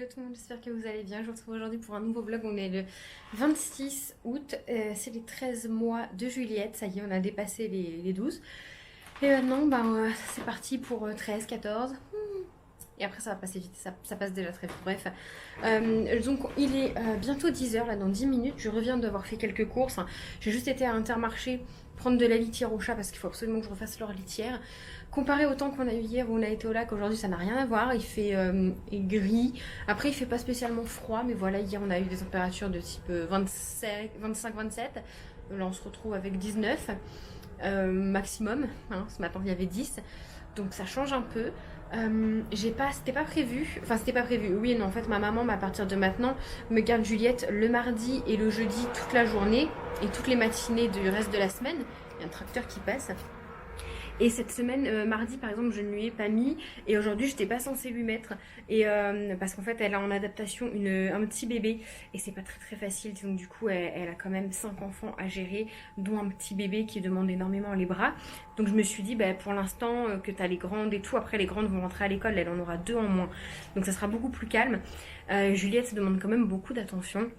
Hello tout le monde, j'espère que vous allez bien. Je vous retrouve aujourd'hui pour un nouveau vlog. On est le 26 août, c'est les 13 mois de Juliette. Ça y est, on a dépassé les 12. Et maintenant, c'est parti pour 13, 14. Et après, ça va passer vite, ça passe déjà très vite. Bref, donc il est bientôt 10h, là dans 10 minutes. Je reviens d'avoir fait quelques courses. J'ai juste été à Intermarché prendre de la litière au chat parce qu'il faut absolument que je refasse leur litière. Comparé au temps qu'on a eu hier où on a été au lac, aujourd'hui ça n'a rien à voir. Il fait gris. Après, il fait pas spécialement froid, mais voilà, hier on a eu des températures de type 25-27. Là, on se retrouve avec 19 maximum. Hein, ce matin, il y avait 10. Donc ça change un peu. C'était pas prévu. Enfin, c'était pas prévu. Oui et non. En fait, ma maman, à partir de maintenant, me garde Juliette le mardi et le jeudi toute la journée et toutes les matinées du reste de la semaine. Il y a un tracteur qui passe. Et cette semaine, mardi par exemple, je ne lui ai pas mis. Et aujourd'hui, je n'étais pas censée lui mettre. Et parce qu'en fait, elle a en adaptation un petit bébé. Et c'est pas très très facile. Donc du coup, elle a quand même 5 enfants à gérer, dont un petit bébé qui demande énormément les bras. Donc je me suis dit, pour l'instant, que tu as les grandes et tout. Après, les grandes vont rentrer à l'école. Elle en aura 2 en moins. Donc ça sera beaucoup plus calme. Juliette demande quand même beaucoup d'attention.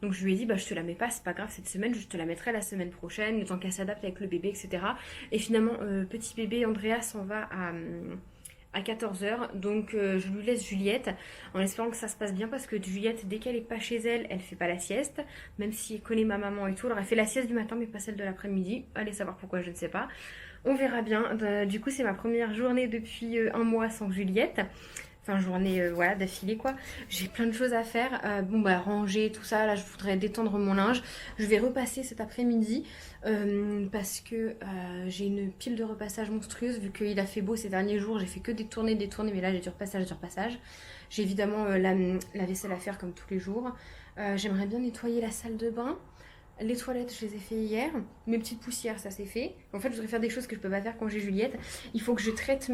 Donc je lui ai dit, je te la mets pas, c'est pas grave cette semaine, je te la mettrai la semaine prochaine, le temps qu'elle s'adapte avec le bébé, etc. Et finalement, petit bébé, Andrea s'en va à 14h, donc je lui laisse Juliette, en espérant que ça se passe bien, parce que Juliette, dès qu'elle est pas chez elle, elle fait pas la sieste, même si elle connaît ma maman et tout. Alors elle fait la sieste du matin, mais pas celle de l'après-midi, allez savoir pourquoi, je ne sais pas. On verra bien. Du coup, c'est ma première journée depuis un mois sans Juliette. Enfin, journée d'affilée quoi. J'ai plein de choses à faire. Ranger, tout ça. Là, je voudrais détendre mon linge. Je vais repasser cet après-midi parce que j'ai une pile de repassage monstrueuse. Vu qu'il a fait beau ces derniers jours, j'ai fait que des tournées. Mais là, j'ai du repassage. J'ai évidemment la vaisselle à faire comme tous les jours. J'aimerais bien nettoyer la salle de bain. Les toilettes, je les ai fait hier. Mes petites poussières, ça c'est fait. En fait, je voudrais faire des choses que je peux pas faire quand j'ai Juliette. Il faut que je traite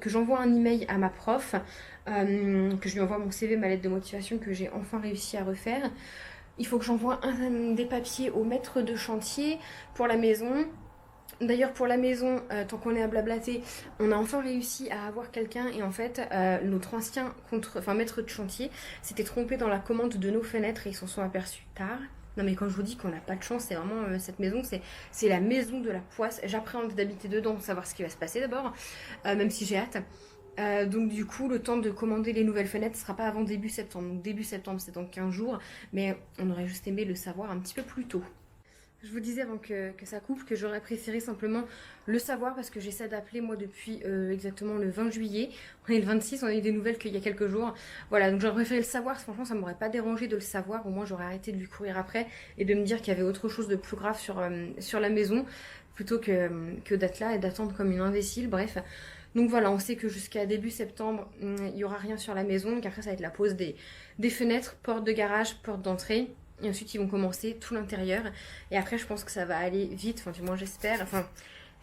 que j'envoie un email à ma prof, que je lui envoie mon CV, ma lettre de motivation que j'ai enfin réussi à refaire. Il faut que j'envoie des papiers au maître de chantier pour la maison. D'ailleurs, pour la maison, tant qu'on est à blablater, on a enfin réussi à avoir quelqu'un. Et en fait, notre ancien maître de chantier s'était trompé dans la commande de nos fenêtres et ils s'en sont aperçus tard. Non mais quand je vous dis qu'on n'a pas de chance, c'est vraiment cette maison, c'est la maison de la poisse. J'appréhende d'habiter dedans, savoir ce qui va se passer d'abord, même si j'ai hâte. Donc du coup, le temps de commander les nouvelles fenêtres ne sera pas avant début septembre. Donc début septembre, c'est dans 15 jours, mais on aurait juste aimé le savoir un petit peu plus tôt. Je vous disais avant que ça coupe que j'aurais préféré simplement le savoir parce que j'essaie d'appeler moi depuis exactement le 20 juillet. On est le 26, on a eu des nouvelles qu'il y a quelques jours. Voilà, donc j'aurais préféré le savoir. Franchement, ça m'aurait pas dérangé de le savoir. Au moins, j'aurais arrêté de lui courir après et de me dire qu'il y avait autre chose de plus grave sur la maison plutôt que d'être là et d'attendre comme une imbécile. Bref. Donc voilà, on sait que jusqu'à début septembre, il n'y aura rien sur la maison. Donc après, ça va être la pose des fenêtres, porte de garage, porte d'entrée. Et ensuite, ils vont commencer tout l'intérieur. Et après, je pense que ça va aller vite. Enfin, du moins, j'espère. Enfin,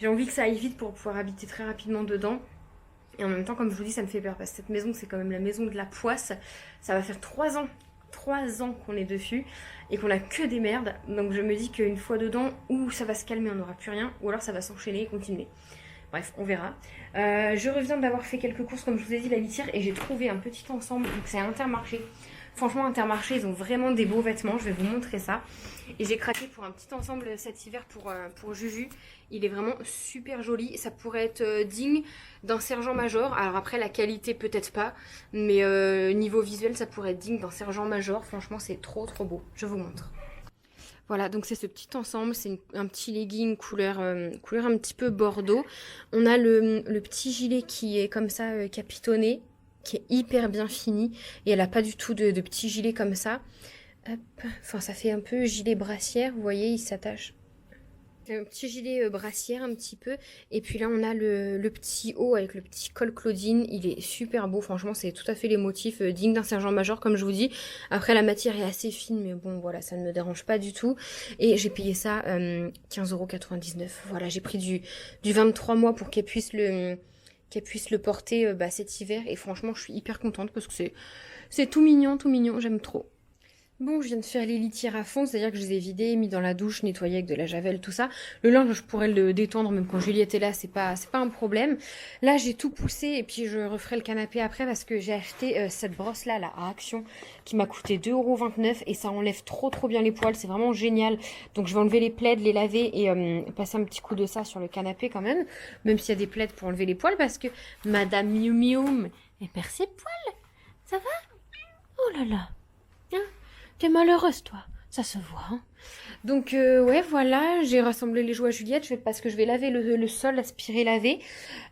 j'ai envie que ça aille vite pour pouvoir habiter très rapidement dedans. Et en même temps, comme je vous dis, ça me fait peur. Parce que cette maison, c'est quand même la maison de la poisse. Ça va faire 3 ans. 3 ans qu'on est dessus. Et qu'on a que des merdes. Donc, je me dis qu'une fois dedans, ou ça va se calmer, on n'aura plus rien. Ou alors, ça va s'enchaîner et continuer. Bref, on verra. Je reviens d'avoir fait quelques courses, comme je vous ai dit, la litière. Et j'ai trouvé un petit ensemble. Donc, c'est Intermarché. Franchement, Intermarché, ils ont vraiment des beaux vêtements. Je vais vous montrer ça. Et j'ai craqué pour un petit ensemble cet hiver pour Juju. Il est vraiment super joli. Ça pourrait être digne d'un sergent-major. Alors après, la qualité, peut-être pas. Mais niveau visuel, ça pourrait être digne d'un sergent-major. Franchement, c'est trop trop beau. Je vous montre. Voilà, donc c'est ce petit ensemble. C'est un petit legging couleur un petit peu bordeaux. On a le petit gilet qui est comme ça capitonné, qui est hyper bien fini et elle a pas du tout de petits gilets comme ça. Hop. Enfin, ça fait un peu gilet brassière, vous voyez, il s'attache. Un petit gilet brassière un petit peu. Et puis là, on a le petit haut avec le petit col Claudine. Il est super beau, franchement, c'est tout à fait les motifs dignes d'un sergent-major, comme je vous dis. Après, la matière est assez fine, mais bon, voilà, ça ne me dérange pas du tout. Et j'ai payé ça 15,99 €. Voilà, j'ai pris du 23 mois pour qu'elle puisse le porter cet hiver. Et franchement, je suis hyper contente parce que c'est tout mignon, j'aime trop. Bon, je viens de faire les litières à fond, c'est-à-dire que je les ai vidées, mis dans la douche, nettoyées avec de la javel, tout ça. Le linge, je pourrais le détendre même quand Juliette est là, c'est pas un problème. Là, j'ai tout poussé et puis je referai le canapé après parce que j'ai acheté cette brosse-là, là, à Action, qui m'a coûté 2,29 € et ça enlève trop bien les poils, c'est vraiment génial. Donc je vais enlever les plaids, les laver et passer un petit coup de ça sur le canapé quand même s'il y a des plaids pour enlever les poils parce que Madame Miu Miu, elle perd ses poils. Ça va? Oh là là. Hein? T'es malheureuse, toi. Ça se voit, hein. Donc, ouais, voilà, j'ai rassemblé les jouets à Juliette parce que je vais laver le sol, aspirer, laver.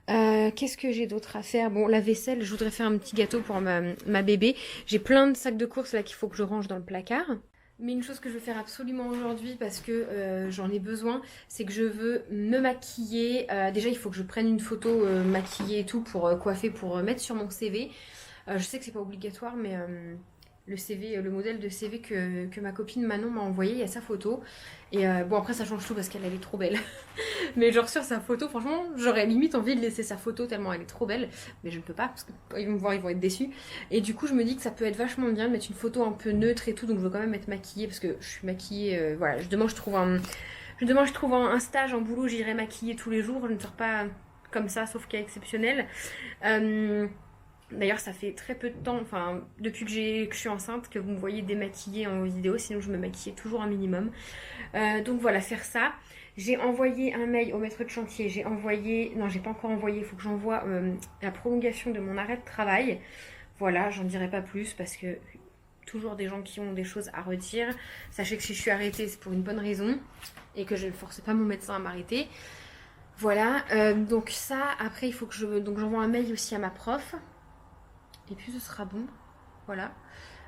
Qu'est-ce que j'ai d'autre à faire? Bon, la vaisselle, je voudrais faire un petit gâteau pour ma bébé. J'ai plein de sacs de courses là qu'il faut que je range dans le placard. Mais une chose que je veux faire absolument aujourd'hui parce que j'en ai besoin, c'est que je veux me maquiller. Déjà, il faut que je prenne une photo maquillée et tout pour coiffer, pour mettre sur mon CV. Je sais que c'est pas obligatoire, mais le CV, le modèle de CV que ma copine Manon m'a envoyé, il y a sa photo. Et bon, après, ça change tout parce qu'elle est trop belle. Mais genre sur sa photo, franchement, j'aurais limite envie de laisser sa photo tellement elle est trop belle. Mais je ne peux pas parce qu'ils vont me voir, ils vont être déçus. Et du coup, je me dis que ça peut être vachement bien de mettre une photo un peu neutre et tout. Donc, je veux quand même être maquillée parce que je suis maquillée. Voilà, demain, je trouve un stage, un boulot, j'irai maquiller tous les jours. Je ne sors pas comme ça, sauf cas exceptionnel. D'ailleurs, ça fait très peu de temps, enfin, depuis que je suis enceinte, que vous me voyez démaquillée en vidéo, sinon je me maquillais toujours un minimum. Donc voilà, faire ça. J'ai envoyé un mail au maître de chantier, non, j'ai pas encore envoyé, il faut que j'envoie la prolongation de mon arrêt de travail. Voilà, j'en dirai pas plus parce que toujours des gens qui ont des choses à redire. Sachez que si je suis arrêtée, c'est pour une bonne raison et que je ne force pas mon médecin à m'arrêter. Voilà, donc ça, après il faut que j'envoie un mail aussi à ma prof. Et puis ce sera bon. Voilà.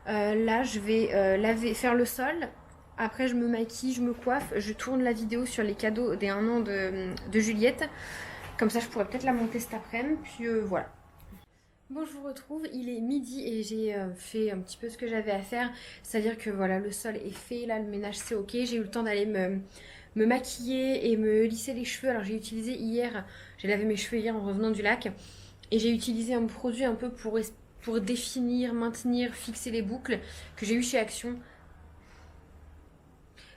Là, je vais faire le sol. Après, je me maquille, je me coiffe. Je tourne la vidéo sur les cadeaux des 1 an de Juliette. Comme ça, je pourrais peut-être la monter cet après-midi. Puis voilà. Bon, je vous retrouve. Il est midi et j'ai fait un petit peu ce que j'avais à faire. C'est-à-dire que voilà, le sol est fait. Là, le ménage, c'est ok. J'ai eu le temps d'aller me maquiller et me lisser les cheveux. Alors, j'ai lavé mes cheveux hier en revenant du lac. Et j'ai utilisé un produit un peu pour définir, maintenir, fixer les boucles que j'ai eu chez Action.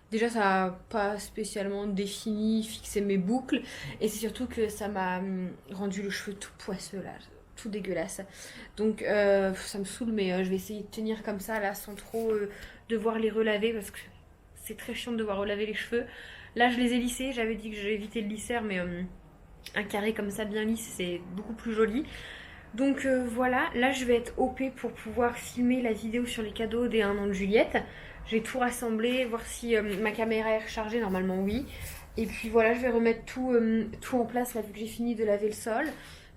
Déjà, ça n'a pas spécialement défini, fixé mes boucles. Et c'est surtout que ça m'a rendu le cheveu tout poisseux, là, tout dégueulasse. Donc, ça me saoule, mais je vais essayer de tenir comme ça, là, sans trop devoir les relaver, parce que c'est très chiant de devoir relaver les cheveux. Là, je les ai lissés. J'avais dit que j'avais évité le lisseur, mais un carré comme ça, bien lisse, c'est beaucoup plus joli. Donc voilà, là je vais être OP pour pouvoir filmer la vidéo sur les cadeaux des 1 an de Juliette. J'ai tout rassemblé, voir si ma caméra est rechargée, normalement oui. Et puis voilà, je vais remettre tout en place là vu que j'ai fini de laver le sol.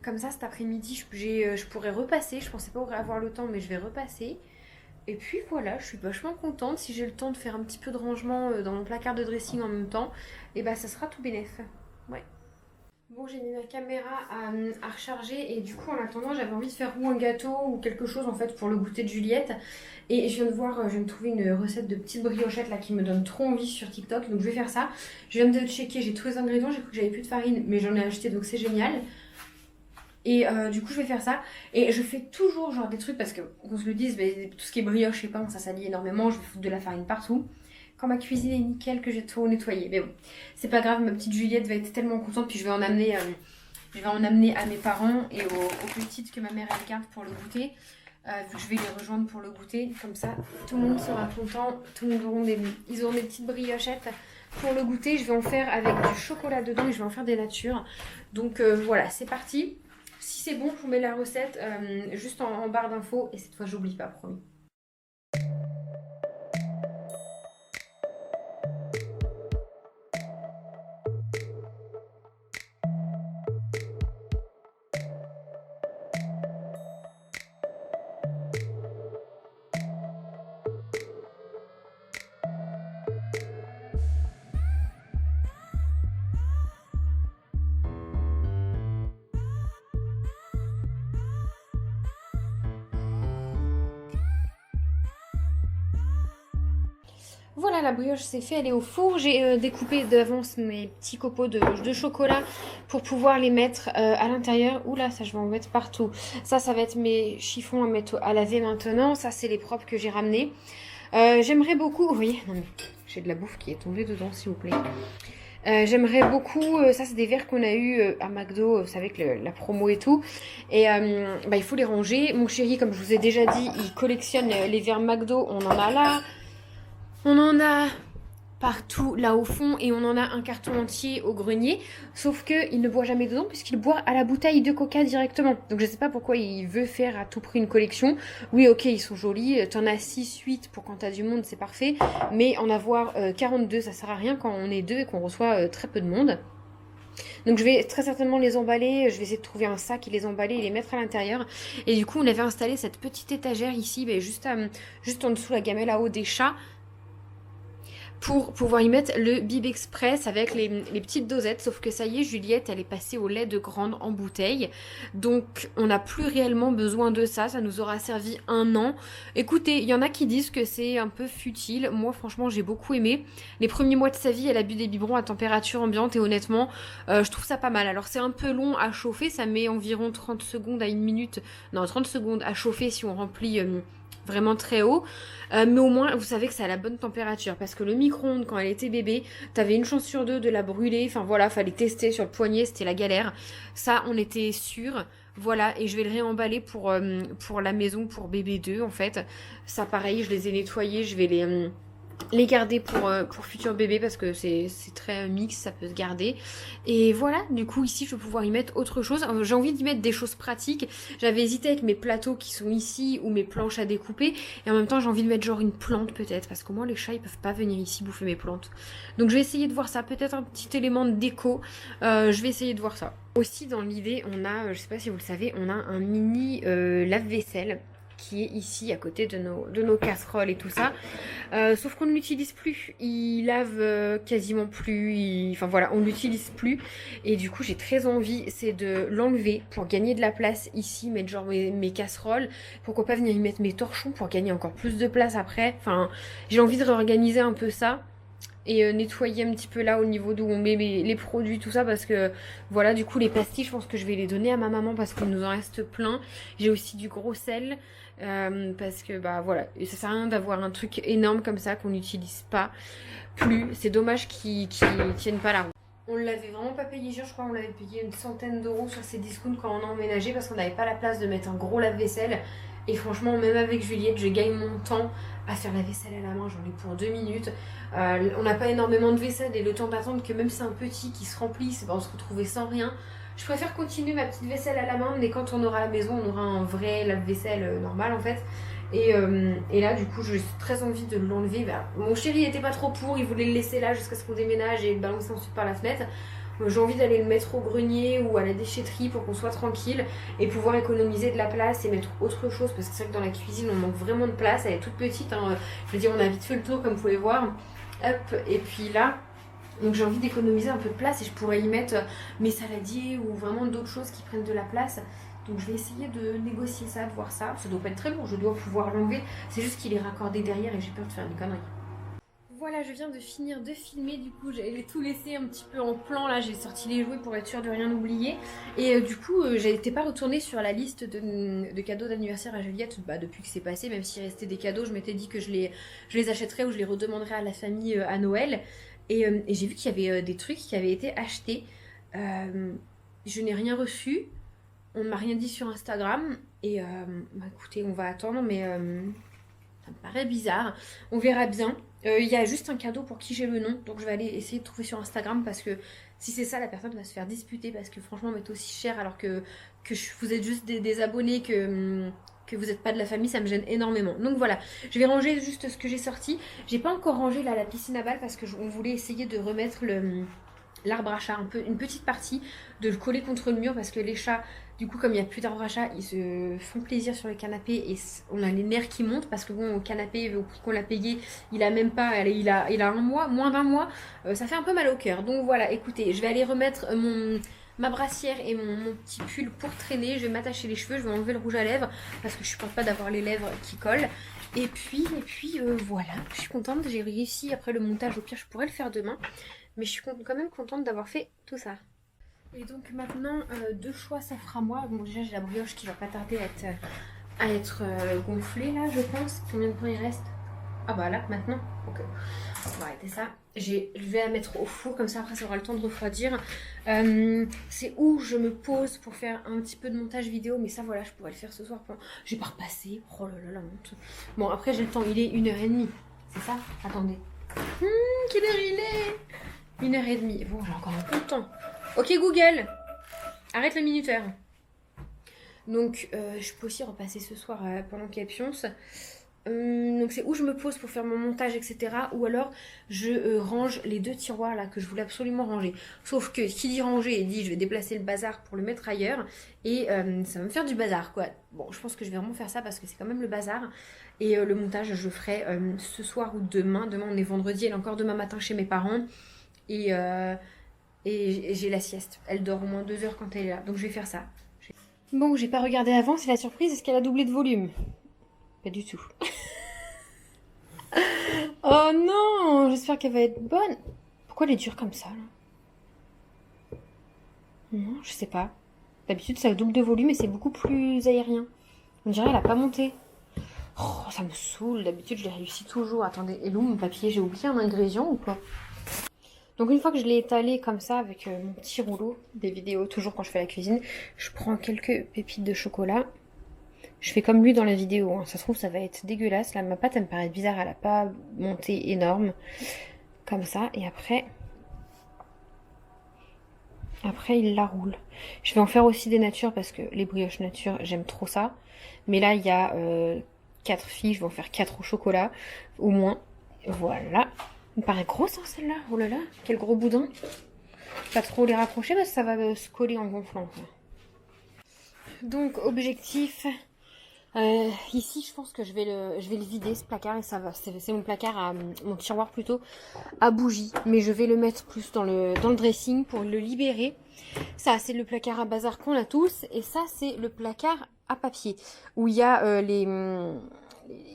Comme ça cet après-midi je pourrais repasser, je pensais pas avoir le temps mais je vais repasser. Et puis voilà, je suis vachement contente. Si j'ai le temps de faire un petit peu de rangement dans mon placard de dressing en même temps, et bah ça sera tout bénef. Ouais. Bon, j'ai mis ma caméra à recharger et du coup, en attendant, j'avais envie de faire ou un gâteau ou quelque chose en fait pour le goûter de Juliette. Et je viens de trouver une recette de petites briochettes là qui me donne trop envie sur TikTok. Donc je vais faire ça. Je viens de checker, j'ai tous les ingrédients. J'ai cru que j'avais plus de farine, mais j'en ai acheté donc c'est génial. Et du coup, je vais faire ça. Et je fais toujours genre des trucs parce que, qu'on se le dise, mais tout ce qui est brioche et pain, ça salit énormément. Je vais foutre de la farine partout. Quand ma cuisine est nickel, que j'ai tout nettoyé. Mais bon, c'est pas grave, ma petite Juliette va être tellement contente. Puis je vais en amener à mes parents et aux petites que ma mère elle garde pour le goûter. Vu que je vais les rejoindre pour le goûter. Comme ça, tout le monde sera content. Tout le monde ils auront des petites briochettes pour le goûter. Je vais en faire avec du chocolat dedans et je vais en faire des natures. Donc voilà, c'est parti. Si c'est bon, je vous mets la recette juste en barre d'infos. Et cette fois, j'oublie pas, promis. Voilà, la brioche c'est fait, elle est au four. J'ai découpé d'avance mes petits copeaux de chocolat pour pouvoir les mettre à l'intérieur. Oula, ça je vais en mettre partout. Ça va être mes chiffons à mettre à laver maintenant. Ça c'est les propres que j'ai ramenés. J'aimerais beaucoup... Vous voyez, non mais j'ai de la bouffe qui est tombée dedans, s'il vous plaît. J'aimerais beaucoup, ça c'est des verres qu'on a eu à McDo, vous savez, avec la promo et tout. Et bah, il faut les ranger. Mon chéri, comme je vous ai déjà dit, il collectionne les verres McDo. On en a là, on en a partout là au fond et on en a un carton entier au grenier. Sauf qu'il ne boit jamais dedans puisqu'il boit à la bouteille de coca directement. Donc je sais pas pourquoi il veut faire à tout prix une collection. Oui, ok, ils sont jolis. T'en as 6, 8 pour quand t'as du monde, c'est parfait. Mais en avoir 42, ça sert à rien quand on est deux et qu'on reçoit très peu de monde. Donc je vais très certainement les emballer, je vais essayer de trouver un sac et les emballer et les mettre à l'intérieur. Et du coup on avait installé cette petite étagère ici, juste en dessous la gamelle à eau des chats, pour pouvoir y mettre le Bib Express avec les petites dosettes. Sauf que ça y est, Juliette, elle est passée au lait de grande en bouteille. Donc, on n'a plus réellement besoin de ça. Ça nous aura servi 1 an. Écoutez, il y en a qui disent que c'est un peu futile. Moi, franchement, j'ai beaucoup aimé. Les premiers mois de sa vie, elle a bu des biberons à température ambiante. Et honnêtement, je trouve ça pas mal. Alors, c'est un peu long à chauffer. Ça met environ 30 secondes à 1 minute. Non, 30 secondes à chauffer si on remplit... vraiment très haut, mais au moins vous savez que c'est à la bonne température, parce que le micro-ondes quand elle était bébé, t'avais une chance sur 2 de la brûler, enfin voilà, fallait tester sur le poignet, c'était la galère, ça on était sûr. Voilà, et je vais le réemballer pour la maison, pour bébé 2 en fait. Ça pareil, je les ai nettoyés, je vais les garder pour futur bébé parce que c'est très mix, ça peut se garder. Et voilà, du coup ici je vais pouvoir y mettre autre chose. J'ai envie d'y mettre des choses pratiques. J'avais hésité avec mes plateaux qui sont ici ou mes planches à découper. Et en même temps j'ai envie de mettre genre une plante peut-être, parce qu'au moins les chats ils peuvent pas venir ici bouffer mes plantes. Donc je vais essayer de voir ça, peut-être un petit élément de déco. Je vais essayer de voir ça. Aussi dans l'idée on a, je sais pas si vous le savez, on a un mini lave-vaisselle qui est ici à côté de nos casseroles et tout ça. Sauf qu'on ne l'utilise plus. Il lave quasiment plus. Enfin voilà, on ne l'utilise plus. Et du coup, j'ai très envie, c'est de l'enlever pour gagner de la place ici, mettre genre mes casseroles. Pourquoi pas venir y mettre mes torchons pour gagner encore plus de place après. Enfin, j'ai envie de réorganiser un peu ça. Et nettoyer un petit peu là au niveau d'où on met les produits, tout ça, parce que voilà, du coup les pastilles je pense que je vais les donner à ma maman parce qu'il nous en reste plein. J'ai aussi du gros sel parce que bah voilà, ça sert à rien d'avoir un truc énorme comme ça qu'on n'utilise pas plus. C'est dommage qu'ils tiennent pas la route. On l'avait vraiment pas payé cher, je crois on l'avait payé une centaine d'euros sur ces discounts quand on a emménagé parce qu'on n'avait pas la place de mettre un gros lave-vaisselle. Et franchement, même avec Juliette, je gagne mon temps à faire la vaisselle à la main, j'en ai pour 2 minutes. On n'a pas énormément de vaisselle et le temps d'attendre que même c'est un petit qui se remplisse, on se retrouvait sans rien. Je préfère continuer ma petite vaisselle à la main, mais quand on aura la maison, on aura un vrai lave-vaisselle normal en fait. Et là, du coup, j'ai très envie de l'enlever. Bah, mon chéri était pas trop pour, il voulait le laisser là jusqu'à ce qu'on déménage et le balancer ensuite par la fenêtre. J'ai envie d'aller le mettre au grenier ou à la déchetterie pour qu'on soit tranquille et pouvoir économiser de la place et mettre autre chose, parce que c'est vrai que dans la cuisine on manque vraiment de place, elle est toute petite, hein. Je veux dire, on a vite fait le tour comme vous pouvez voir. Hop, et puis là, donc j'ai envie d'économiser un peu de place et je pourrais y mettre mes saladiers ou vraiment d'autres choses qui prennent de la place. Donc je vais essayer de négocier ça, de voir ça. Ça doit pas être très lourd, je dois pouvoir l'enlever. C'est juste qu'il est raccordé derrière et j'ai peur de faire une connerie. Voilà, je viens de finir de filmer, du coup j'ai tout laissé un petit peu en plan, là j'ai sorti les jouets pour être sûre de rien oublier. Et du coup j'étais pas retournée sur la liste de cadeaux d'anniversaire à Juliette depuis que c'est passé, même s'il restait des cadeaux, je m'étais dit que je les achèterais ou je les redemanderais à la famille à Noël. Et j'ai vu qu'il y avait des trucs qui avaient été achetés. Je n'ai rien reçu, on ne m'a rien dit sur Instagram. Et bah écoutez, on va attendre, mais ça me paraît bizarre. On verra bien. Il y a juste un cadeau pour qui j'ai le nom, donc je vais aller essayer de trouver sur Instagram, parce que si c'est ça, la personne va se faire disputer, parce que franchement, on met aussi cher alors que vous êtes juste des abonnés, que vous n'êtes pas de la famille, ça me gêne énormément. Donc voilà, je vais ranger juste ce que j'ai sorti. J'ai pas encore rangé là la piscine à balles parce que on voulait essayer de remettre l'arbre à chat, une petite partie, de le coller contre le mur, parce que les chats, du coup, comme il n'y a plus d'arbre à chat, ils se font plaisir sur le canapé et on a les nerfs qui montent, parce que bon, au canapé, au prix qu'on l'a payé, il a même pas, il a 1 mois, moins d'1 mois, ça fait un peu mal au cœur. Donc voilà, écoutez, je vais aller remettre ma brassière et mon petit pull pour traîner. Je vais m'attacher les cheveux, je vais enlever le rouge à lèvres parce que je supporte pas d'avoir les lèvres qui collent. Et puis voilà, je suis contente, j'ai réussi. Après le montage, au pire je pourrais le faire demain, mais je suis quand même contente d'avoir fait tout ça. Et donc maintenant, 2 choix s'offrent à moi. Bon, déjà j'ai la brioche qui va pas tarder à être gonflée là, je pense. Combien de temps il reste? Ah bah là, maintenant. Ok. On va arrêter ça. Je vais la mettre au four, comme ça après ça aura le temps de refroidir. C'est où je me pose pour faire un petit peu de montage vidéo, mais ça voilà, je pourrais le faire ce soir. Je vais pas repasser. Oh là là, la honte. Bon, après j'ai le temps, il est 1h30. C'est ça? Attendez. Quelle heure il est? 1h30. Bon, j'ai encore un peu de temps. Ok Google, arrête le minuteur. Donc je peux aussi repasser ce soir pendant qu'il y a Pionce. Donc c'est où je me pose pour faire mon montage, etc. Ou alors je range les 2 tiroirs là que je voulais absolument ranger. Sauf que qui dit ranger dit je vais déplacer le bazar pour le mettre ailleurs. Et ça va me faire du bazar quoi. Bon, je pense que je vais vraiment faire ça parce que c'est quand même le bazar. Et le montage je le ferai ce soir ou demain. Demain on est vendredi, elle est encore demain matin chez mes parents. Et j'ai la sieste. Elle dort au moins 2 heures quand elle est là. Donc je vais faire ça. Bon, j'ai pas regardé avant, c'est la surprise. Est-ce qu'elle a doublé de volume? Pas du tout. Oh non, j'espère qu'elle va être bonne. Pourquoi elle est dure comme ça là? Non, je sais pas. D'habitude, ça double de volume et c'est beaucoup plus aérien. On dirait qu'elle a pas monté. Oh, ça me saoule. D'habitude, je l'ai réussi toujours. Attendez, et où mon papier? J'ai oublié un ingrédient ou quoi? Donc une fois que je l'ai étalé comme ça avec mon petit rouleau des vidéos, toujours quand je fais la cuisine, je prends quelques pépites de chocolat. Je fais comme lui dans la vidéo, hein. Ça se trouve ça va être dégueulasse. Là ma pâte elle me paraît bizarre, elle a pas monté énorme. Comme ça, et après il la roule. Je vais en faire aussi des natures parce que les brioches nature j'aime trop ça. Mais là il y a 4 filles, je vais en faire 4 au chocolat au moins. Voilà. Elle me paraît grosse hein, celle-là. Oh là là, quel gros boudin. Pas trop les rapprocher parce que ça va se coller en gonflant quoi. Donc objectif, ici je pense que je vais le vider ce placard et ça va. C'est mon placard mon tiroir plutôt à bougies, mais je vais le mettre plus dans le dressing pour le libérer. Ça c'est le placard à bazar qu'on a tous et ça c'est le placard à papier où il y a les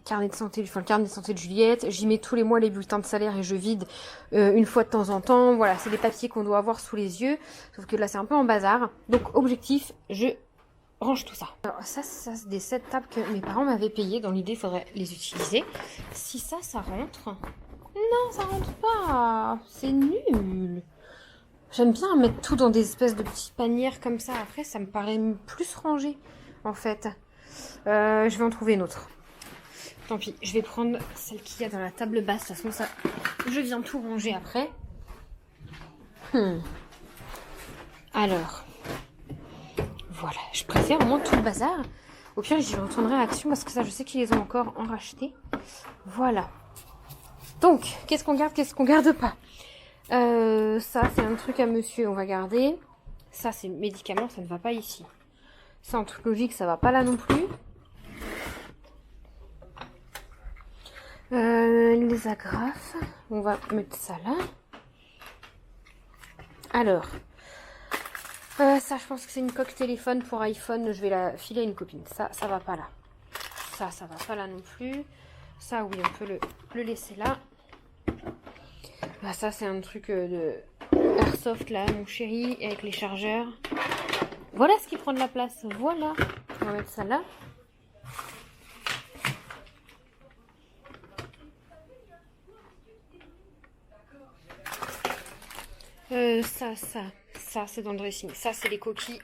carnets de santé, enfin le carnet de santé de Juliette. J'y mets tous les mois les bulletins de salaire et je vide une fois de temps en temps. Voilà, c'est des papiers qu'on doit avoir sous les yeux, sauf que là c'est un peu en bazar. Donc objectif, je range tout ça. Alors ça c'est des 7 tables que mes parents m'avaient payées. Dans l'idée, il faudrait les utiliser. Si ça rentre... Non, ça rentre pas. C'est nul. J'aime bien mettre tout dans des espèces de petites panières comme ça. Après, ça me paraît plus rangé, en fait. Je vais en trouver une autre. Tant pis, je vais prendre celle qu'il y a dans la table basse. De toute façon, ça, je viens tout ranger après. Alors... Voilà, je préfère au moins tout le bazar. Au pire, j'y retournerai à Action parce que ça, je sais qu'ils les ont encore en racheté. Voilà. Donc, qu'est-ce qu'on garde, qu'est-ce qu'on garde pas? Ça, c'est un truc à monsieur, on va garder. Ça, c'est médicament, ça ne va pas ici. Ça, en toute logique, ça va pas là non plus. Les agrafes, on va mettre ça là. Alors... ça, je pense que c'est une coque téléphone pour iPhone. Je vais la filer à une copine. Ça va pas là. Ça va pas là non plus. Ça, oui, on peut le laisser là. Bah, ça, c'est un truc de Airsoft là, mon chéri, avec les chargeurs. Voilà ce qui prend de la place. Voilà. On va mettre ça là. Ça, c'est dans le dressing. Ça, c'est les coquilles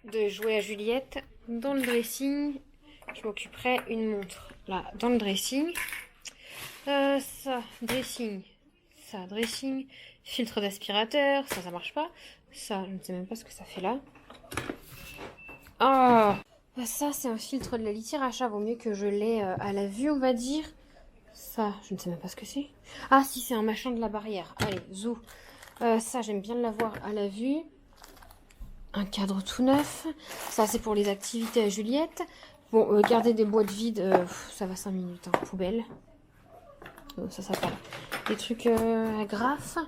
de jouets à Juliette. Dans le dressing, je m'occuperai une montre. Là, dans le dressing. Ça, dressing. Ça, dressing. Filtre d'aspirateur. Ça marche pas. Ça, je ne sais même pas ce que ça fait là. Ah, ça, c'est un filtre de la litière achat. Vaut mieux que je l'ai à la vue, on va dire. Ça, je ne sais même pas ce que c'est. Ah, si, c'est un machin de la barrière. Allez, zou. Ça, j'aime bien l'avoir à la vue. Un cadre tout neuf. Ça, c'est pour les activités à Juliette. Bon, garder des boîtes vides, ça va 5 minutes. Hein, poubelle. Ça pas. Des trucs à graphes.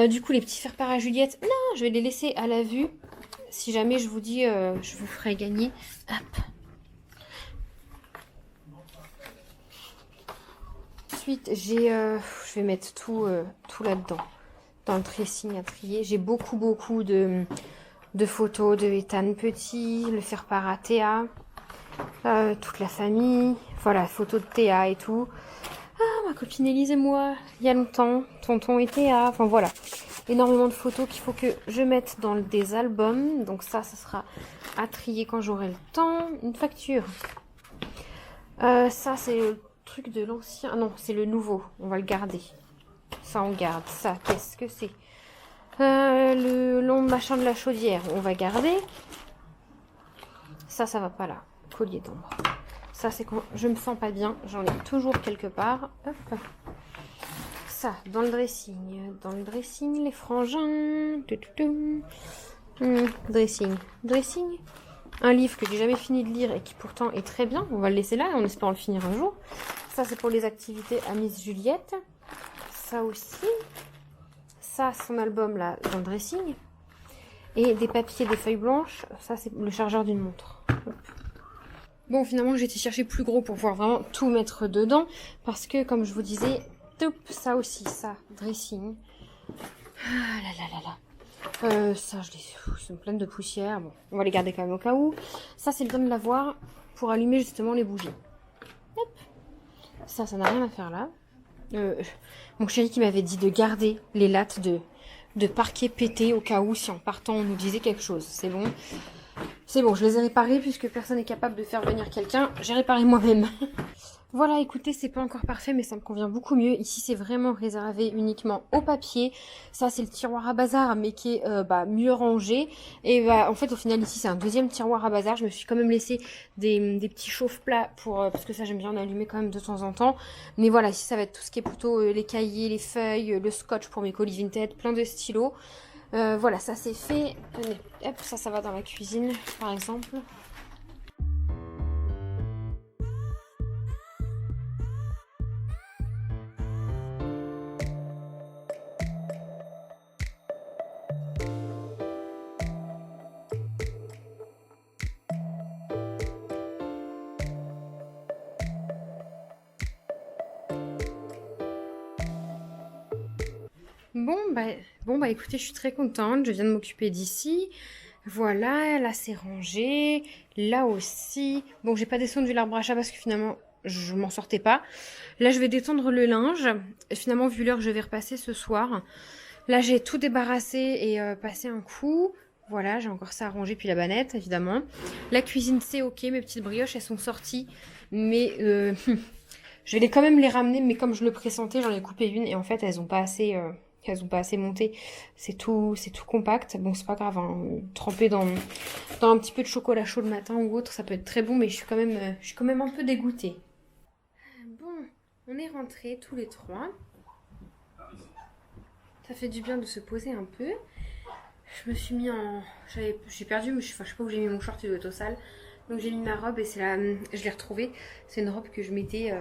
Du coup, les petits faire-part à Juliette. Non, je vais les laisser à la vue. Si jamais je vous dis, je vous ferai gagner. Hop. Ensuite, je vais mettre tout là-dedans. Dans le dressing à trier. J'ai beaucoup de photos de Ethan Petit, le faire-part à Théa. Toute la famille. Voilà, photos de Théa et tout. Ah, ma copine Élise et moi, il y a longtemps. Tonton et Théa. Enfin voilà. Énormément de photos qu'il faut que je mette dans des albums. Donc ça sera à trier quand j'aurai le temps. Une facture. Ça, c'est le truc de l'ancien. Non, c'est le nouveau. On va le garder. Ça, on garde. Ça, qu'est-ce que c'est? Le long machin de la chaudière, on va garder. Ça va pas là. Collier d'ombre. Ça, c'est quand je me sens pas bien. J'en ai toujours quelque part. Hop. Ça, dans le dressing. Dans le dressing, les frangins. Dressing. Un livre que j'ai jamais fini de lire et qui pourtant est très bien. On va le laisser là. On espère le finir un jour. Ça, c'est pour les activités à Miss Juliette. Ça aussi. Ça, son album là, dans le dressing. Et des papiers, des feuilles blanches. Ça, c'est le chargeur d'une montre. Hop. Bon, finalement, j'ai été chercher plus gros pour pouvoir vraiment tout mettre dedans. Parce que, comme je vous disais, ça aussi, ça, dressing. Ah là là là là. Ça, ils sont pleines de poussière. Bon, on va les garder quand même au cas où. Ça, c'est bien de l'avoir pour allumer justement les bougies. Hop. Ça n'a rien à faire là. Mon chéri qui m'avait dit de garder les lattes de parquet pété au cas où si en partant on nous disait quelque chose. C'est bon. C'est bon, je les ai réparés puisque personne n'est capable de faire venir quelqu'un. J'ai réparé moi-même. Voilà, écoutez, c'est pas encore parfait, mais ça me convient beaucoup mieux. Ici, c'est vraiment réservé uniquement au papier. Ça, c'est le tiroir à bazar, mais qui est mieux rangé. Et en fait, au final, ici, c'est un deuxième tiroir à bazar. Je me suis quand même laissé des petits chauffe-plats parce que ça, j'aime bien en allumer quand même de temps en temps. Mais voilà, ici, ça va être tout ce qui est plutôt les cahiers, les feuilles, le scotch pour mes colis Vinted, plein de stylos. Voilà, ça c'est fait. Hop, ça va dans la cuisine, par exemple. Bon, écoutez, je suis très contente. Je viens de m'occuper d'ici. Voilà, là, c'est rangé. Là aussi. Bon, j'ai pas descendu l'arbre à chat parce que finalement, je m'en sortais pas. Là, je vais détendre le linge. Et finalement, vu l'heure, je vais repasser ce soir. Là, j'ai tout débarrassé et passé un coup. Voilà, j'ai encore ça à ranger, puis la bannette, évidemment. La cuisine, c'est ok. Mes petites brioches, elles sont sorties. Mais je vais quand même les ramener. Mais comme je le pressentais, j'en ai coupé une. Et en fait, elles ont pas assez... Elles ont pas assez monté, c'est tout compact. Bon, c'est pas grave, hein. Tremper dans un petit peu de chocolat chaud le matin ou autre, ça peut être très bon, mais je suis quand même un peu dégoûtée. Bon, on est rentrés tous les trois. Ça fait du bien de se poser un peu. Je me suis mis j'ai perdu, je sais pas où j'ai mis mon short, il doit être au sale. Donc j'ai mis ma robe et je l'ai retrouvée. C'est une robe que je mettais...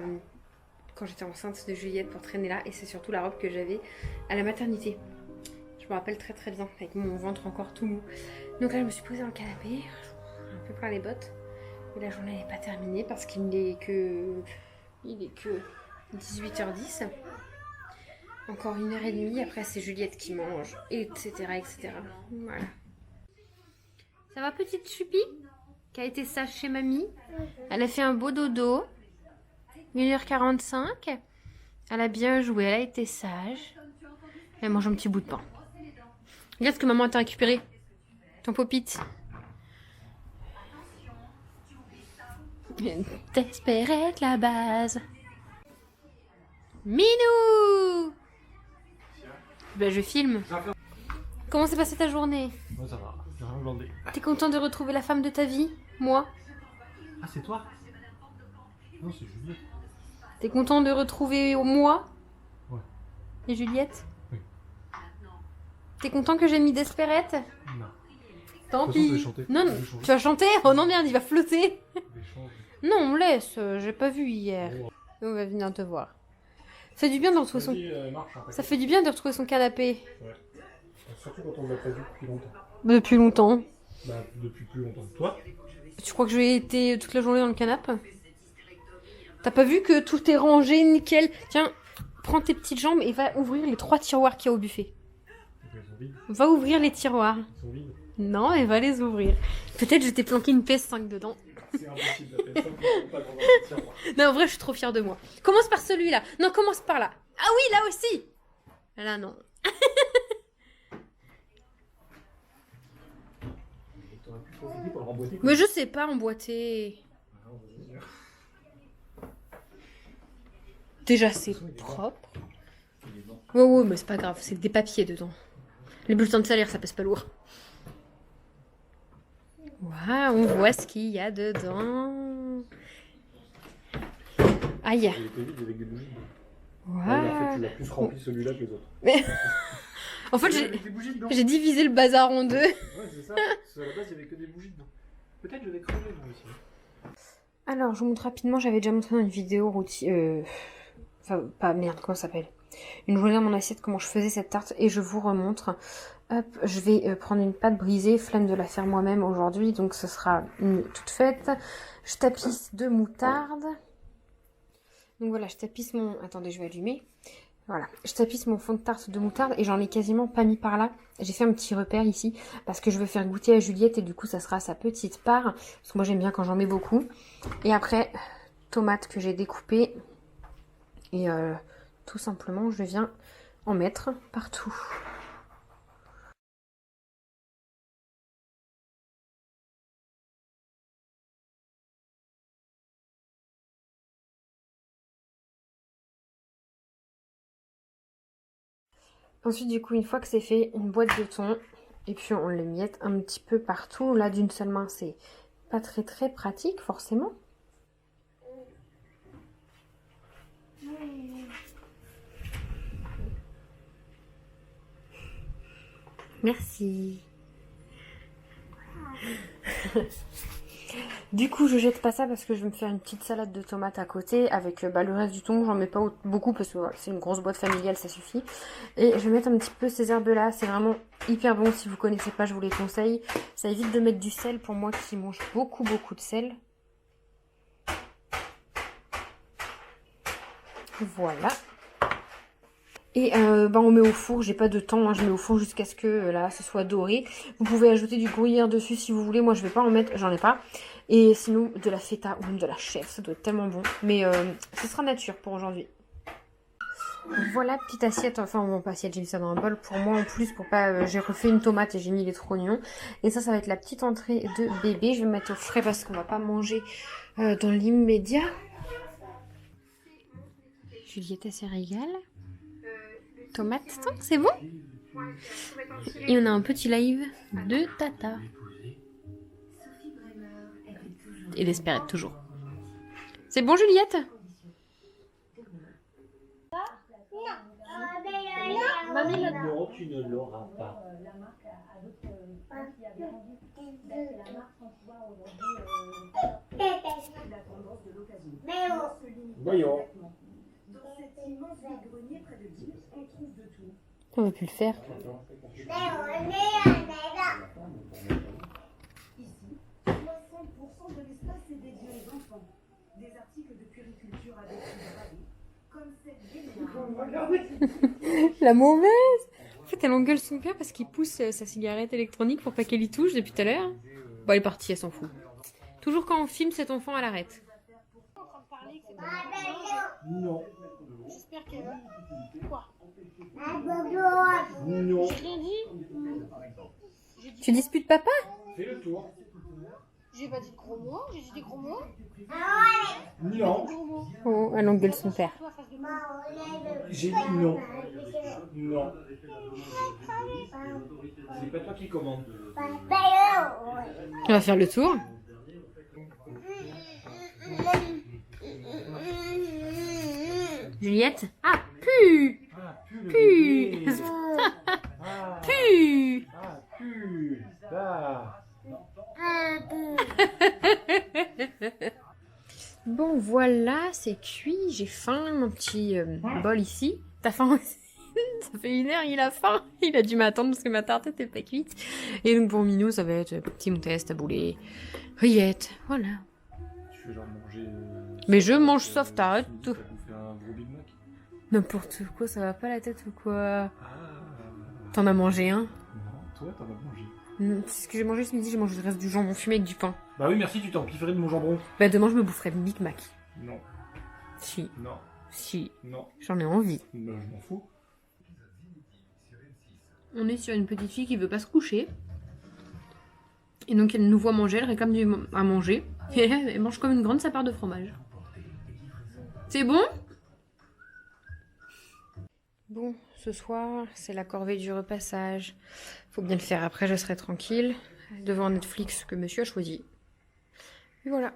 quand j'étais enceinte de Juliette pour traîner là, et c'est surtout la robe que j'avais à la maternité. Je me rappelle très très bien, avec mon ventre encore tout mou. Donc là je me suis posée dans le canapé, un peu plein les bottes, et la journée n'est pas terminée parce qu'il est que 18h10. Encore 1h30, après c'est Juliette qui mange, etc. Voilà. Ça va petite Choupi, qui a été sage chez mamie. Elle a fait un beau dodo. 1h45, elle a bien joué, elle a été sage. Elle mange un petit bout de pain. Regarde ce que maman t'a récupéré. Ton popite. T'espérais être la base. Minou! Ben je filme. Comment s'est passée ta journée? Moi ça va, j'ai rien glandé. T'es content de retrouver la femme de ta vie? Moi? Ah c'est toi? Non c'est Juliette. T'es content de retrouver moi? Ouais. Et Juliette? Oui. T'es content que j'ai mis Desperate? Non. Tant De toute façon, je vais pis. chanter. Non, Je vais chanter. tu vas chanter? Oh non merde, il va flotter. Je vais chanter. Non, on laisse, j'ai pas vu hier. Bon. On va venir te voir. Ça fait du bien de retrouver son... Vas-y, marche, hein, Ça fait du bien de retrouver son canapé. Ouais. Surtout quand on ne l'a pas vu depuis longtemps. Depuis longtemps. Bah depuis plus longtemps que toi. Tu crois que je vais été toute la journée dans le canapé? T'as pas vu que tout est rangé, nickel? Tiens, prends tes petites jambes et va ouvrir les 3 tiroirs qu'il y a au buffet. Ils sont vides. Va ouvrir les tiroirs. Ils sont vides. Non, elle va les ouvrir. Peut-être je t'ai planqué une PS5 dedans. C'est impossible d'appeler ça, on ne pas dans un tiroir. Non, en vrai, je suis trop fière de moi. Commence par celui-là. Non, commence par là. Ah oui, là aussi. Là, non. T'aurais pu profiter pour le remboîter. Mais je sais pas emboîter. Ah, vas-y, viens. Déjà, c'est propre. Ouais, ouais, mais c'est pas grave. C'est des papiers dedans. Les bulletins de salaire, ça pèse pas lourd. Waouh, on voit ce qu'il y a dedans. Aïe. Il était vide avec des bougies. Waouh. En fait, tu l'as plus rempli celui-là que les autres. Mais... en fait, Avec des bougies dedans. j'ai divisé le bazar en deux. Ouais, c'est ça. Parce qu'à la base, il n'y avait que des bougies dedans. Peut-être que je vais crever moi aussi. Alors, je vous montre rapidement. J'avais déjà montré dans une vidéo routine. Enfin, pas merde, comment ça s'appelle? Une journée dans mon assiette, comment je faisais cette tarte. Et je vous remontre. Hop, je vais prendre une pâte brisée. Flemme de la faire moi-même aujourd'hui. Donc, ce sera une toute faite. Je tapisse de moutarde. Donc voilà, je tapisse mon... Attendez, je vais allumer. Voilà, je tapisse mon fond de tarte de moutarde et j'en ai quasiment pas mis par là. J'ai fait un petit repère ici parce que je veux faire goûter à Juliette et du coup ça sera sa petite part. Parce que moi j'aime bien quand j'en mets beaucoup. Et après, tomates que j'ai découpées. Et tout simplement, je viens en mettre partout. Ensuite, du coup, une fois que c'est fait, une boîte de thon. Et puis, on les miette un petit peu partout. Là, d'une seule main, c'est pas très très pratique, forcément. Merci. Du coup, je jette pas ça parce que je vais me faire une petite salade de tomates à côté avec le reste du thon. J'en mets pas beaucoup parce que voilà, c'est une grosse boîte familiale, ça suffit. Et je vais mettre un petit peu ces herbes-là. C'est vraiment hyper bon. Si vous connaissez pas, je vous les conseille. Ça évite de mettre du sel pour moi qui mange beaucoup de sel. Voilà. Et on met au four, j'ai pas de temps, hein, je mets au four jusqu'à ce que là ce soit doré. Vous pouvez ajouter du gruyère dessus si vous voulez, moi je vais pas en mettre, j'en ai pas. Et sinon de la feta ou même de la chèvre, ça doit être tellement bon. Mais ce sera nature pour aujourd'hui. Voilà, petite assiette, enfin bon pas assiette, j'ai mis ça dans un bol pour moi en plus pour pas... j'ai refait une tomate et j'ai mis les trognons. Et ça va être la petite entrée de bébé, je vais me mettre au frais parce qu'on va pas manger dans l'immédiat. Juliette elle se régale. Tomate, c'est bon. Et on a un petit live de Tata. Et d'Espérette, toujours. C'est bon, Juliette? Non, tu ne l'auras pas. Voyons. On va plus le faire. Ici, 60% de l'espace est dédié aux enfants. Des articles de puriculture avec comme cette La mauvaise. En fait, elle engueule son père parce qu'il pousse sa cigarette électronique pour pas qu'elle y touche depuis tout à l'heure. Bon, elle est partie, elle s'en fout. Toujours quand on filme, cet enfant, elle arrête. Non. J'espère que... Quoi? Non. J'ai rien dit. Tu disputes papa? Fais le tour. J'ai pas dit de gros mots, j'ai dit des gros mots. Non. Gros mots. Oh, elle engueule son père. Toi, face de moi. J'ai dit non. Non. C'est pas toi qui commande. On va faire le tour. Juliette? Ah, pu! Ah, Pu! Ah, Pu! ah, pu. Ah. Bon, voilà, c'est cuit. J'ai faim. Mon petit bol ici. T'as faim aussi? Ça fait 1 heure, il a faim. Il a dû m'attendre parce que ma tarte était pas cuite. Et donc pour Minou, ça va être petit mouton, taboulé, rillettes. Voilà. Tu veux leur manger. Mais je mange soft, arrête tout. T'as bouffé un gros Big Mac. N'importe quoi, ça va pas la tête ou quoi? Ah. T'en as mangé un? Non, toi t'en as mangé. C'est ce que j'ai mangé ce midi, j'ai mangé le reste du jambon fumé avec du pain. Bah oui, merci, tu t'en pifferais de mon jambon. Bah demain je me boufferai le Big Mac. Non, Si, non, si, non. j'en ai envie. Bah, je m'en fous. On est sur une petite fille qui veut pas se coucher. Et donc elle nous voit manger, elle réclame à manger. Et elle mange comme une grande sa part de fromage. C'est bon? Bon, ce soir, c'est la corvée du repassage. Faut bien le faire, après je serai tranquille. Devant Netflix que monsieur a choisi. Et voilà.